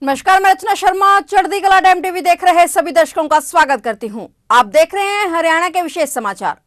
नमस्कार, मैं रचना शर्मा चढ़ती कला टाइम टीवी देख रहे सभी दर्शकों का स्वागत करती हूं। आप देख रहे हैं हरियाणा के विशेष समाचार।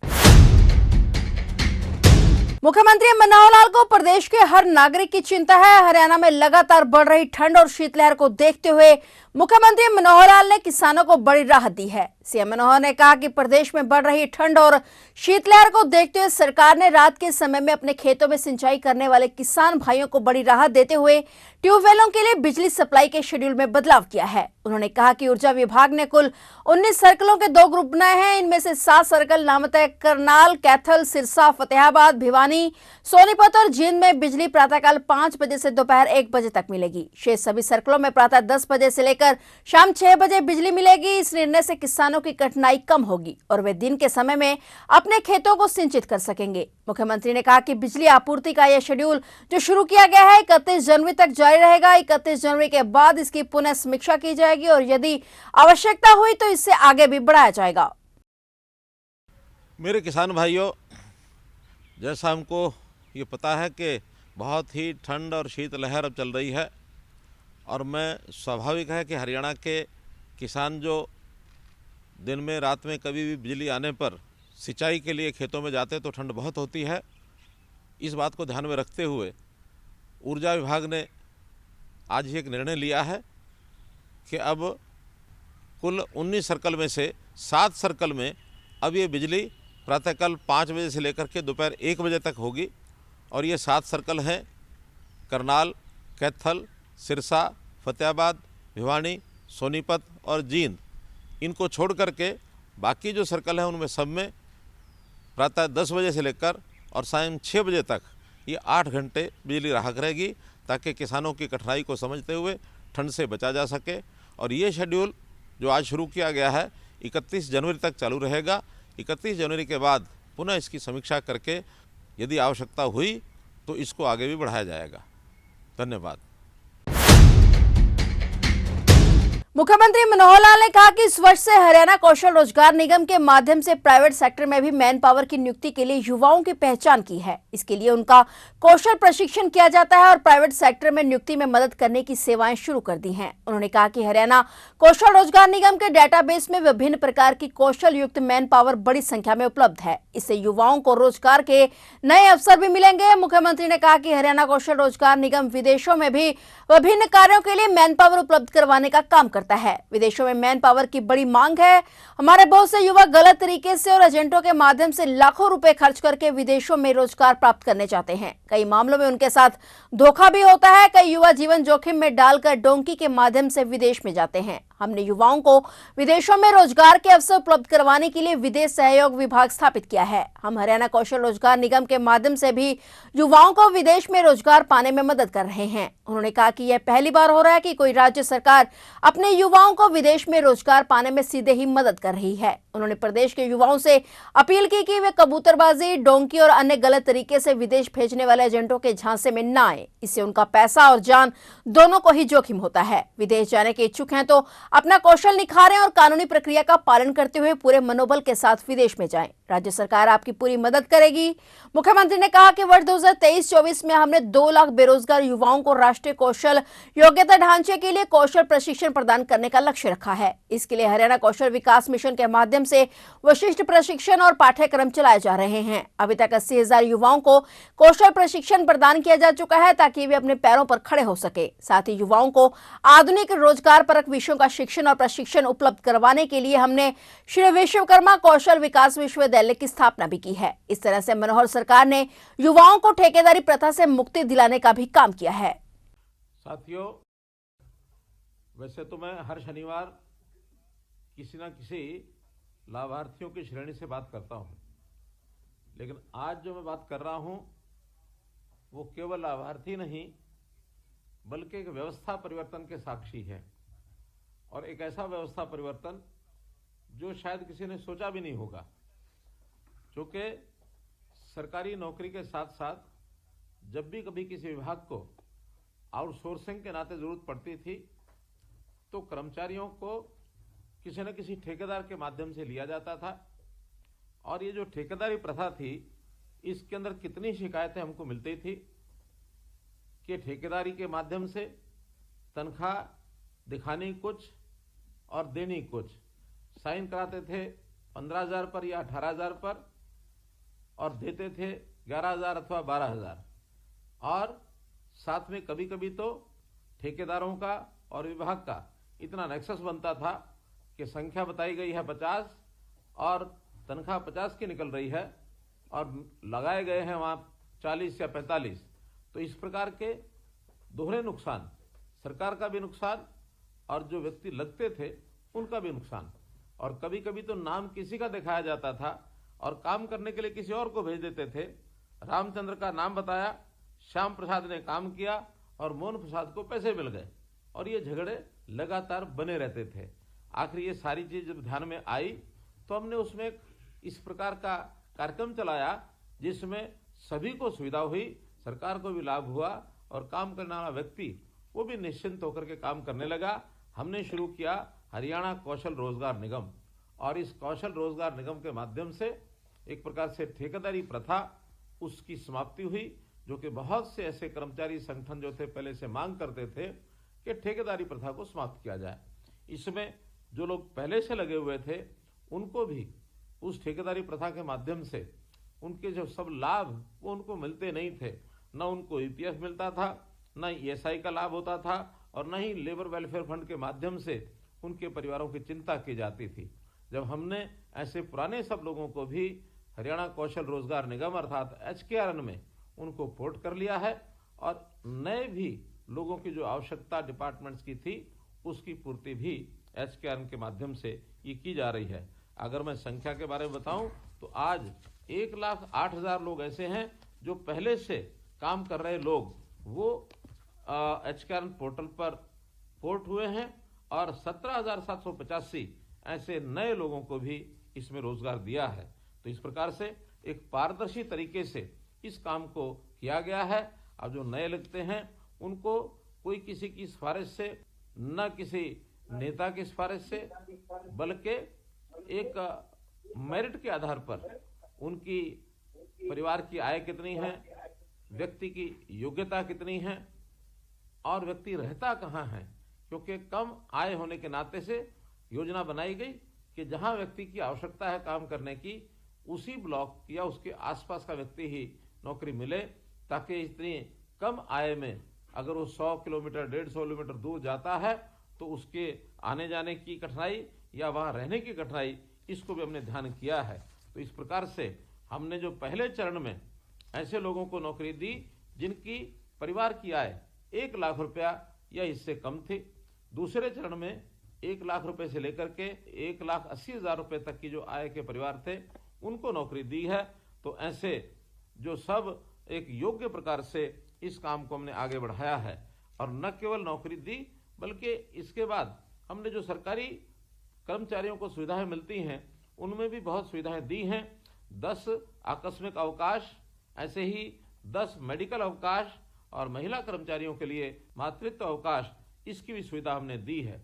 मुख्यमंत्री मनोहर लाल को प्रदेश के हर नागरिक की चिंता है। हरियाणा में लगातार बढ़ रही ठंड और शीतलहर को देखते हुए मुख्यमंत्री मनोहर लाल ने किसानों को बड़ी राहत दी है। सीएम मनोहर ने कहा कि प्रदेश में बढ़ रही ठंड और शीतलहर को देखते हुए सरकार ने रात के समय में अपने खेतों में सिंचाई करने वाले किसान भाइयों को बड़ी राहत देते हुए ट्यूबवेलों के लिए बिजली सप्लाई के शेड्यूल में बदलाव किया है। उन्होंने कहा कि ऊर्जा विभाग ने कुल 19 सर्कलों के 2 ग्रुप बनाए हैं। इनमें से 7 सर्कल नामत है करनाल, कैथल, सिरसा, फतेहाबाद, भिवानी, सोनीपत और जींद में बिजली प्रातःकाल 5 बजे से दोपहर 1 बजे तक मिलेगी। शेष सभी सर्कलों में प्रातः 10 बजे से लेकर शाम 6 बजे बिजली मिलेगी। इस निर्णय से किसानों की कठिनाई कम होगी और वे दिन के समय में अपने खेतों को सिंचित कर सकेंगे। मुख्यमंत्री ने कहा कि बिजली आपूर्ति का यह शेड्यूल जो शुरू किया गया है 31 जनवरी तक जारी रहेगा। 31 जनवरी के बाद इसकी पुनः समीक्षा की जाएगी और यदि आवश्यकता हुई तो इससे आगे भी बढ़ाया जाएगा। मेरे किसान भाइयों, जैसा हमको ये पता है कि बहुत ही ठंड और शीतलहर अब चल रही है और मैं स्वाभाविक है कि हरियाणा के किसान जो दिन में रात में कभी भी बिजली आने पर सिंचाई के लिए खेतों में जाते तो ठंड बहुत होती है। इस बात को ध्यान में रखते हुए ऊर्जा विभाग ने आज ही एक निर्णय लिया है कि अब कुल 19 सर्कल में से 7 सर्कल में अब ये बिजली प्रातःकाल 5 बजे से लेकर के दोपहर 1 बजे तक होगी और ये 7 सर्कल हैं करनाल, कैथल, सिरसा, फतेहाबाद, भिवानी, सोनीपत और जींद। इनको छोड़ करके बाकी जो सर्कल हैं उनमें सब में प्रातः 10 बजे से लेकर और शाम 6 बजे तक ये 8 घंटे बिजली राहत रहेगी ताकि किसानों की कठिनाई को समझते हुए ठंड से बचा जा सके। और ये शेड्यूल जो आज शुरू किया गया है 31 जनवरी तक चालू रहेगा। 31 जनवरी के बाद पुनः इसकी समीक्षा करके यदि आवश्यकता हुई तो इसको आगे भी बढ़ाया जाएगा। धन्यवाद। मुख्यमंत्री मनोहर लाल ने कहा कि इस वर्ष से हरियाणा कौशल रोजगार निगम के माध्यम से प्राइवेट सेक्टर में भी मैन पावर की नियुक्ति के लिए युवाओं की पहचान की है। इसके लिए उनका कौशल प्रशिक्षण किया जाता है और प्राइवेट सेक्टर में नियुक्ति में मदद करने की सेवाएं शुरू कर दी हैं। उन्होंने कहा कि हरियाणा कौशल रोजगार निगम के डेटाबेस में विभिन्न प्रकार की कौशल युक्त मैन पावर बड़ी संख्या में उपलब्ध है। इससे युवाओं को रोजगार के नए अवसर भी मिलेंगे। मुख्यमंत्री ने कहा कि हरियाणा कौशल रोजगार निगम विदेशों में भी विभिन्न कार्यों के लिए मैन पावर उपलब्ध करवाने का काम करता है। विदेशों में मैन पावर की बड़ी मांग है। हमारे बहुत से युवा गलत तरीके से और एजेंटों के माध्यम से लाखों रुपए खर्च करके विदेशों में रोजगार प्राप्त करने चाहते हैं। कई मामलों में उनके साथ धोखा भी होता है। कई युवा जीवन जोखिम में डालकर डोंकी के माध्यम से विदेश में जाते हैं। हमने युवाओं को विदेशों में रोजगार के अवसर उपलब्ध करवाने के लिए विदेश सहयोग विभाग स्थापित किया है। हम हरियाणा कौशल रोजगार निगम के माध्यम से भी युवाओं को विदेश में रोजगार पाने में मदद कर रहे हैं। उन्होंने कहा कि यह पहली बार हो रहा है कि कोई राज्य सरकार अपने युवाओं को विदेश में रोजगार पाने में सीधे ही मदद कर रही है। उन्होंने प्रदेश के युवाओं से अपील की कि वे कबूतरबाजी, डोंकी और अन्य गलत तरीके से विदेश भेजने वाले एजेंटों के झांसे में न आए। इससे उनका पैसा और जान दोनों को ही जोखिम होता है। विदेश जाने के इच्छुक हैं तो अपना कौशल निखारें और कानूनी प्रक्रिया का पालन करते हुए पूरे मनोबल के साथ विदेश में जाएं। राज्य सरकार आपकी पूरी मदद करेगी। मुख्यमंत्री ने कहा कि वर्ष 2023-24 में हमने 2 लाख बेरोजगार युवाओं को राष्ट्रीय कौशल योग्यता ढांचे के लिए कौशल प्रशिक्षण प्रदान करने का लक्ष्य रखा है। इसके लिए हरियाणा कौशल विकास मिशन के माध्यम से विशिष्ट प्रशिक्षण और पाठ्यक्रम चलाए जा रहे हैं। अभी तक 80,000 युवाओं को कौशल प्रशिक्षण प्रदान किया जा चुका है ताकि वे अपने पैरों पर खड़े हो सके। साथ ही युवाओं को आधुनिक रोजगार परक विषयों का शिक्षण और प्रशिक्षण उपलब्ध करवाने के लिए हमने श्री विश्वकर्मा कौशल विकास विश्वविद्यालय की स्थापना भी की है। इस तरह से मनोहर सरकार ने युवाओं को ठेकेदारी प्रथा से मुक्ति दिलाने का भी काम किया है। साथियों, वैसे तो मैं हर शनिवार किसी न किसी लाभार्थियों की श्रेणी से बात करता हूं, लेकिन आज जो मैं बात कर रहा हूं वो केवल लाभार्थी नहीं बल्कि एक व्यवस्था परिवर्तन के साक्षी है और एक ऐसा व्यवस्था परिवर्तन जो शायद किसी ने सोचा भी नहीं होगा। क्योंकि सरकारी नौकरी के साथ साथ जब भी कभी किसी विभाग को आउटसोर्सिंग के नाते जरूरत पड़ती थी तो कर्मचारियों को किसी न किसी ठेकेदार के माध्यम से लिया जाता था और ये जो ठेकेदारी प्रथा थी इसके अंदर कितनी शिकायतें हमको मिलती थी कि ठेकेदारी के माध्यम से तनख्वाह दिखानी कुछ और देनी कुछ। साइन कराते थे 15,000 पर या 18,000 पर और देते थे 11,000 अथवा 12,000। और साथ में कभी कभी तो ठेकेदारों का और विभाग का इतना नेक्सस बनता था कि संख्या बताई गई है 50 और तनख्वाह 50 की निकल रही है और लगाए गए हैं वहां 40 या 45। तो इस प्रकार के दोहरे नुकसान, सरकार का भी नुकसान और जो व्यक्ति लगते थे उनका भी नुकसान। और कभी कभी तो नाम किसी का दिखाया जाता था और काम करने के लिए किसी और को भेज देते थे। रामचंद्र का नाम बताया, श्याम प्रसाद ने काम किया और मोहन प्रसाद को पैसे मिल गए और ये झगड़े लगातार बने रहते थे। आखिर ये सारी चीज जब ध्यान में आई तो हमने उसमें इस प्रकार का कार्यक्रम चलाया जिसमें सभी को सुविधा हुई, सरकार को भी लाभ हुआ और काम करने वाला व्यक्ति वो भी निश्चिंत होकर के काम करने लगा। हमने शुरू किया हरियाणा कौशल रोजगार निगम और इस कौशल रोजगार निगम के माध्यम से एक प्रकार से ठेकेदारी प्रथा उसकी समाप्ति हुई, जो कि बहुत से ऐसे कर्मचारी संगठन जो थे पहले से मांग करते थे कि ठेकेदारी प्रथा को समाप्त किया जाए। इसमें जो लोग पहले से लगे हुए थे उनको भी उस ठेकेदारी प्रथा के माध्यम से उनके जो सब लाभ वो उनको मिलते नहीं थे। न उनको ईपीएफ मिलता था, न ईएसआई का लाभ होता था और न ही लेबर वेलफेयर फंड के माध्यम से उनके परिवारों की चिंता की जाती थी। जब हमने ऐसे पुराने सब लोगों को भी हरियाणा कौशल रोजगार निगम अर्थात HKRN में उनको पोर्ट कर लिया है और नए भी लोगों की जो आवश्यकता डिपार्टमेंट्स की थी उसकी पूर्ति भी HKRN के माध्यम से ये की जा रही है। अगर मैं संख्या के बारे में बताऊं तो आज 1,08,000 लोग ऐसे हैं जो पहले से काम कर रहे लोग वो HKRN पोर्टल पर पोर्ट हुए हैं और 17,785 ऐसे नए लोगों को भी इसमें रोजगार दिया है। तो इस प्रकार से एक पारदर्शी तरीके से इस काम को किया गया है। अब जो नए लगते हैं उनको कोई किसी की सिफारिश से, न किसी नेता की सिफारिश से, बल्कि एक मेरिट के आधार पर उनकी परिवार की आय कितनी है, व्यक्ति की योग्यता कितनी है और व्यक्ति रहता कहाँ है, क्योंकि कम आय होने के नाते से योजना बनाई गई कि जहां व्यक्ति की आवश्यकता है काम करने की उसी ब्लॉक या उसके आसपास का व्यक्ति ही नौकरी मिले, ताकि इतनी कम आय में अगर वो 100 किलोमीटर 150 किलोमीटर दूर जाता है तो उसके आने जाने की कठिनाई या वहां रहने की कठिनाई, इसको भी हमने ध्यान किया है। तो इस प्रकार से हमने जो पहले चरण में ऐसे लोगों को नौकरी दी जिनकी परिवार की आय 1 लाख रुपया या इससे कम थी, दूसरे चरण में 1 लाख रुपए से लेकर के 1,80,000 रुपए तक की जो आय के परिवार थे उनको नौकरी दी है। तो ऐसे जो सब एक योग्य प्रकार से इस काम को हमने आगे बढ़ाया है और न केवल नौकरी दी बल्कि इसके बाद हमने जो सरकारी कर्मचारियों को सुविधाएं मिलती हैं उनमें भी बहुत सुविधाएं दी हैं। 10 आकस्मिक अवकाश, ऐसे ही 10 मेडिकल अवकाश और महिला कर्मचारियों के लिए मातृत्व अवकाश, इसकी भी सुविधा हमने दी है।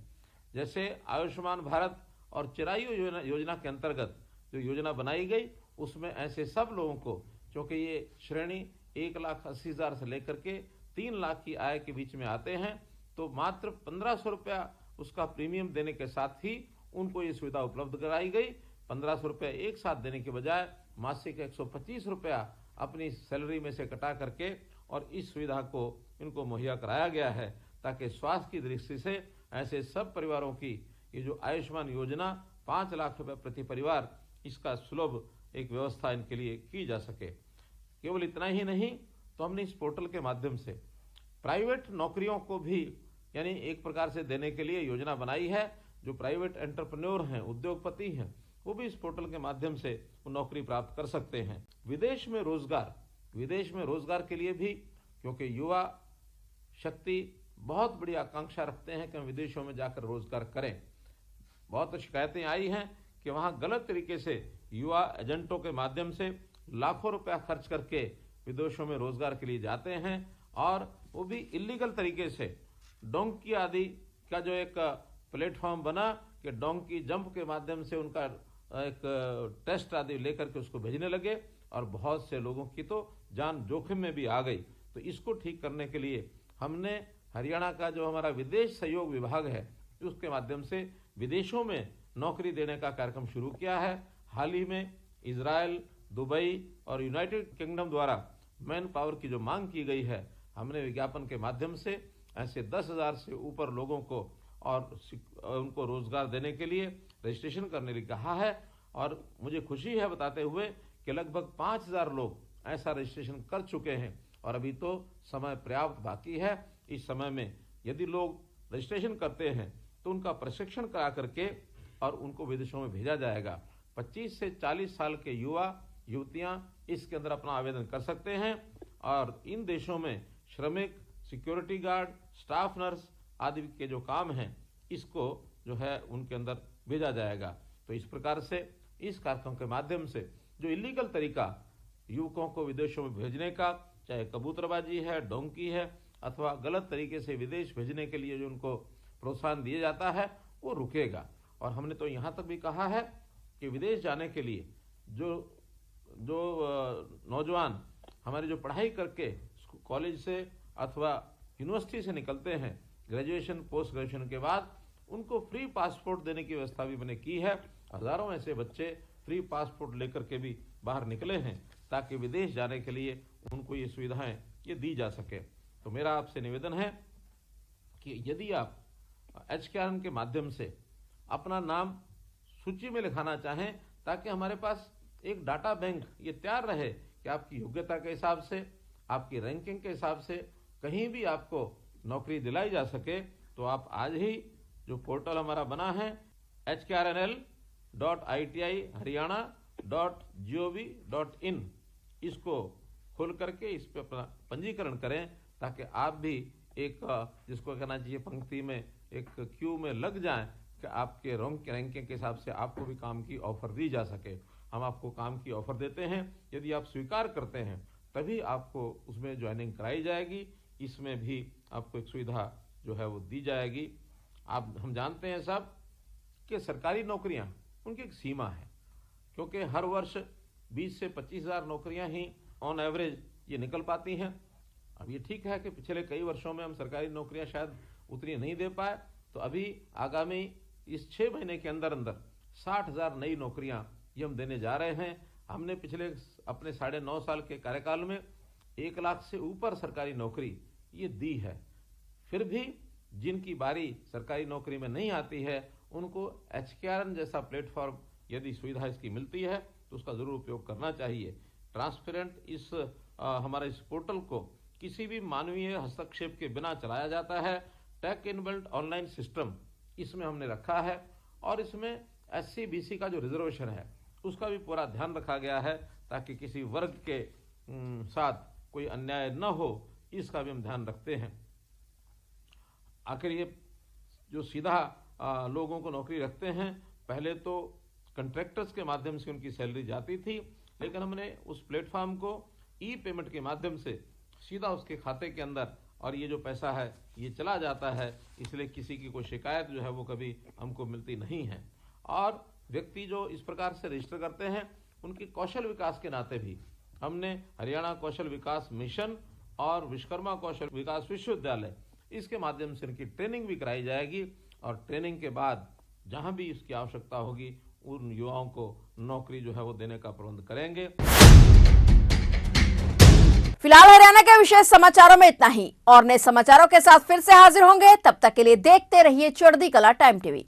जैसे आयुष्मान भारत और चिरायु योजना के अंतर्गत जो योजना बनाई गई उसमें ऐसे सब लोगों को, क्योंकि ये श्रेणी 1,80,000 से लेकर के 3 लाख की आय के बीच में आते हैं, तो मात्र 1,500 रुपया उसका प्रीमियम देने के साथ ही उनको ये सुविधा उपलब्ध कराई गई। 1,500 रुपया एक साथ देने के बजाय मासिक 125 रुपया अपनी सैलरी में से कटा करके और इस सुविधा को इनको मुहैया कराया गया है, ताकि स्वास्थ्य की दृष्टि से ऐसे सब परिवारों की ये जो आयुष्मान योजना 5 लाख रुपए प्रति परिवार, इसका सुलभ एक व्यवस्था इनके लिए की जा सके। केवल इतना ही नहीं, तो हमने इस पोर्टल के माध्यम से प्राइवेट नौकरियों को भी यानी एक प्रकार से देने के लिए योजना बनाई है। जो प्राइवेट एंटरप्रेन्योर हैं, उद्योगपति हैं, वो भी इस पोर्टल के माध्यम से नौकरी प्राप्त कर सकते हैं। विदेश में रोजगार के लिए भी, क्योंकि युवा शक्ति बहुत बड़ी आकांक्षा रखते हैं कि हम विदेशों में जाकर रोजगार करें। बहुत शिकायतें आई हैं कि वहां गलत तरीके से युवा एजेंटों के माध्यम से लाखों रुपया खर्च करके विदेशों में रोजगार के लिए जाते हैं और वो भी इलीगल तरीके से डोंकी आदि का जो एक प्लेटफॉर्म बना कि डोंकी जंप के माध्यम से उनका एक टेस्ट आदि लेकर के उसको भेजने लगे और बहुत से लोगों की तो जान जोखिम में भी आ गई। तो इसको ठीक करने के लिए हमने हरियाणा का जो हमारा विदेश सहयोग विभाग है उसके माध्यम से विदेशों में नौकरी देने का कार्यक्रम शुरू किया है। हाल ही में इजराइल, दुबई और यूनाइटेड किंगडम द्वारा मैन पावर की जो मांग की गई है, हमने विज्ञापन के माध्यम से ऐसे 10,000 से ऊपर लोगों को और उनको रोजगार देने के लिए रजिस्ट्रेशन करने के लिए कहा है। और मुझे खुशी है बताते हुए कि लगभग 5,000 लोग ऐसा रजिस्ट्रेशन कर चुके हैं और अभी तो समय पर्याप्त बाकी है। इस समय में यदि लोग रजिस्ट्रेशन करते हैं तो उनका प्रशिक्षण करा करके और उनको विदेशों में भेजा जाएगा। 25 से 40 साल के युवा युवतियां इसके अंदर अपना आवेदन कर सकते हैं और इन देशों में श्रमिक, सिक्योरिटी गार्ड, स्टाफ नर्स आदि के जो काम हैं इसको जो है उनके अंदर भेजा जाएगा। तो इस प्रकार से इस कार्यक्रम के माध्यम से जो इलीगल तरीका युवकों को विदेशों में भेजने का, चाहे कबूतरबाजी है, डोंकी है अथवा गलत तरीके से विदेश भेजने के लिए जो उनको प्रोत्साहन दिया जाता है वो रुकेगा। और हमने तो यहाँ तक भी कहा है कि विदेश जाने के लिए जो नौजवान हमारी जो पढ़ाई करके कॉलेज से अथवा यूनिवर्सिटी से निकलते हैं, ग्रेजुएशन पोस्ट ग्रेजुएशन के बाद उनको फ्री पासपोर्ट देने की व्यवस्था भी मैंने की है। हजारों ऐसे बच्चे फ्री पासपोर्ट लेकर के भी बाहर निकले हैं ताकि विदेश जाने के लिए उनको ये सुविधाएं ये दी जा सके। तो मेरा आपसे निवेदन है कि यदि आप HKRN के माध्यम से अपना नाम सूची में लिखाना चाहें ताकि हमारे पास एक डाटा बैंक ये तैयार रहे कि आपकी योग्यता के हिसाब से, आपकी रैंकिंग के हिसाब से कहीं भी आपको नौकरी दिलाई जा सके, तो आप आज ही जो पोर्टल हमारा बना है hkrnl.iti.haryana.gov.in इसको खोल करके इस पे अपना पंजीकरण करें ताकि आप भी एक जिसको कहना चाहिए पंक्ति में एक क्यू में लग जाएं कि आपके रैंकिंग के हिसाब से आपको भी काम की ऑफर दी जा सके। हम आपको काम की ऑफर देते हैं, यदि आप स्वीकार करते हैं तभी आपको उसमें ज्वाइनिंग कराई जाएगी। इसमें भी आपको एक सुविधा जो है वो दी जाएगी। हम जानते हैं सब कि सरकारी नौकरियां उनकी एक सीमा है, क्योंकि हर वर्ष 20 से 25,000 नौकरियां ही ऑन एवरेज ये निकल पाती हैं। अब ये ठीक है कि पिछले कई वर्षों में हम सरकारी नौकरियां शायद उतनी नहीं दे पाए, तो अभी आगामी इस 6 महीने के अंदर 60,000 नई नौकरियां ये हम देने जा रहे हैं। हमने पिछले अपने 9.5 साल के कार्यकाल में 1 लाख से ऊपर सरकारी नौकरी ये दी है। फिर भी जिनकी बारी सरकारी नौकरी में नहीं आती है उनको HKRN जैसा प्लेटफॉर्म यदि सुविधा इसकी मिलती है तो उसका जरूर उपयोग करना चाहिए। ट्रांसपेरेंट इस हमारे इस पोर्टल को किसी भी मानवीय हस्तक्षेप के बिना चलाया जाता है। टेक इनबिल्ट ऑनलाइन सिस्टम इसमें हमने रखा है और इसमें SC/BC का जो रिजर्वेशन है उसका भी पूरा ध्यान रखा गया है ताकि किसी वर्ग के साथ कोई अन्याय न हो, इसका भी हम ध्यान रखते हैं। आखिर ये जो सीधा लोगों को नौकरी रखते हैं, पहले तो कंट्रैक्टर्स के माध्यम से उनकी सैलरी जाती थी, लेकिन हमने उस प्लेटफॉर्म को ई-पेमेंट के माध्यम से सीधा उसके खाते के अंदर और ये जो पैसा है ये चला जाता है, इसलिए किसी की कोई शिकायत जो है वो कभी हमको मिलती नहीं है। और व्यक्ति जो इस प्रकार से रजिस्टर करते हैं उनकी कौशल विकास के नाते भी हमने हरियाणा कौशल विकास मिशन और विश्वकर्मा कौशल विकास विश्वविद्यालय इसके माध्यम से इनकी ट्रेनिंग भी कराई जाएगी और ट्रेनिंग के बाद जहां भी इसकी आवश्यकता होगी उन युवाओं को नौकरी जो है वो देने का प्रबंध करेंगे। फिलहाल हरियाणा के विशेष समाचारों में इतना ही और नए समाचारों के साथ फिर से हाजिर होंगे। तब तक के लिए देखते रहिए चढ़ती कला टाइम टीवी।